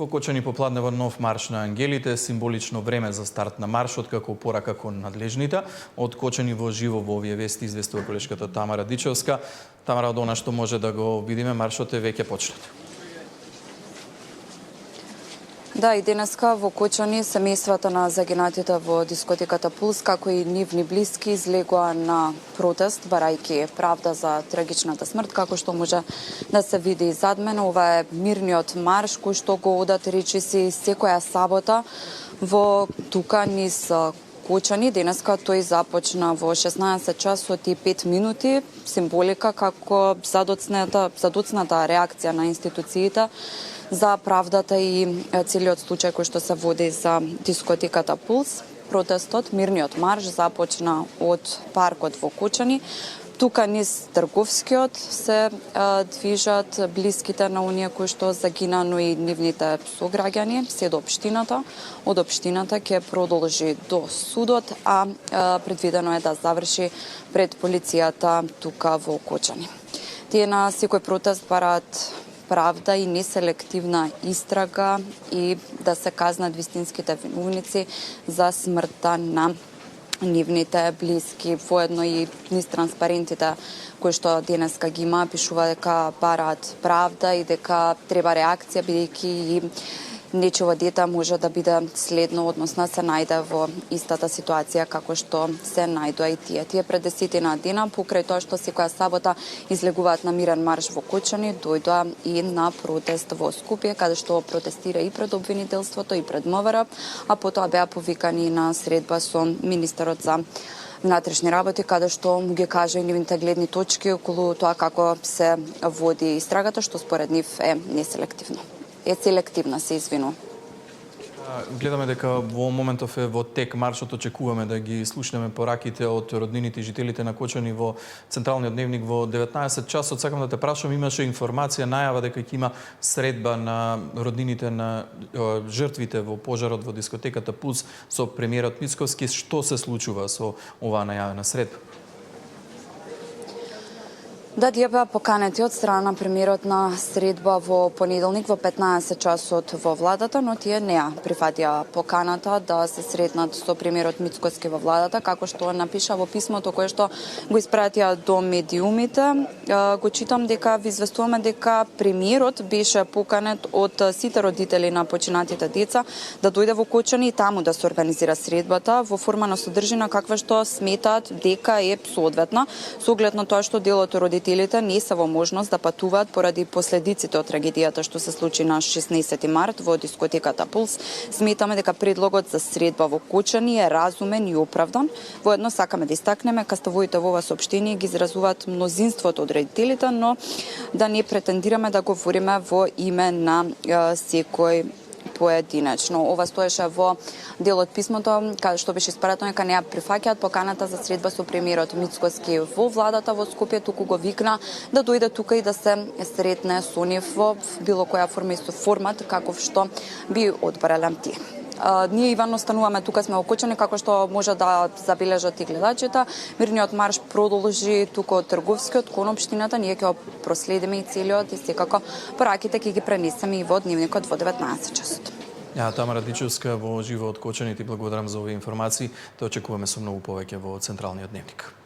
Во Кочани попладнева нов марш на ангелите, символично време за старт на маршот како порака кон надлежните. Од Кочани во живо во овие вести известува колешката Тамара Дичевска. Тамара, од она што може да го видиме, маршот е веќе почнат. Да, и денеска во Кочани семејствата на загинатите во дискотеката Пулс, како и нивни блиски, излегоа на протест, барајки правда за трагичната смрт, како што може да се види и зад мене. Ова е мирниот марш кој што го одат речиси секоја сабота во тука низ Кочани. Денеска тој започна во 16 часот и 5 минути, символика како задоцната реакција на институциите за правдата и целиот случај кој што се води за дискотеката Пулс. Протестот, мирниот марш, започна од паркот во Кочани. Тука низ Трговскиот се движат блиските на оние кои што загина, но и нивните сограѓани, се до општината. Од општината ќе продолжи до судот, а предвидено е да заврши пред полицијата тука во Кочани. Тие на секој протест бараат правда и неселективна истрага и да се казнат вистинските виновници за смртта на нивните блиски. Воедно и низ транспарентите кои што денеска ги има, пишува дека бараат правда и дека треба реакција, бидејќи и нечиво дете може да биде следно, односно се најде во истата ситуација како што се најдоа и тие. Тие пред 10 дена, покрај тоа што секоја сабота излегуваат на мирен марш во Кочани, дојдоа и на протест во Скопје, каде што протестира и пред обвинителството и пред МВР, а потоа беа повикани на средба со министерот за внатрешни работи, каде што му ги кажа и нивните гледни точки околу тоа како се води истрагата, што според нив е неселективно. Селективна, се извинувам. Гледаме дека во моментов е во тек маршот, очекуваме да ги слушнеме пораките од роднините и жителите на Кочани во Централниот дневник во 19 часот. Сакам да те прашам, имаше информација, најава дека ќе има средба на роднините на жртвите во пожарот во дискотеката Пулс со премиерот Мицковски. Што се случува со оваа најавена средба? Да, тие беа поканети од страна на премиерот на средба во понеделник во 15 часот во владата, но тие не ја прифатија поканата да се сретнат со премиерот Мицковски во владата, како што напиша во писмото кое што го испратија до медиумите. Го читам дека ви известуваме дека премиерот беше поканет од сите родители на починатите деца да дојде во Кочани и таму да се организира средбата во форма на содржина каква што сметаат дека е соодветна, со оглед на тоа што дел од родителите не се во можност да патуваат поради последиците од трагедијата што се случи на 16 март во дискотеката Пулс. Сметаме дека предлогот за средба во Кочани е разумен и оправдан. Воедно сакаме да истакнеме каставоите во ова соопштение ги изразуваат мнозинството од родителите, но да не претендираме да говориме во име на секој поединечно. Ова стоеше во дел од писмото, каде што беше испратено дека не ја прифаќаат поканата за средба со премиерот Мицковски во владата во Скопје, туку го викна да дојде тука и да се сретне со нив во било која форма и со формат каков што би одбрале тие. Ние Иван остануваме тука, сме во Кочани, како што може да забележат и гледачите. Мирниот марш продолжи тука од Трговскиот кон општината, ние ќе проследиме и целиот и секако пораките ќе ги пренесеме и во дневникот во 19 часот. Тамара Дичевска во живо од Кочани, ти благодарам за овие информации. Те очекуваме со многу повеќе во Централниот дневник.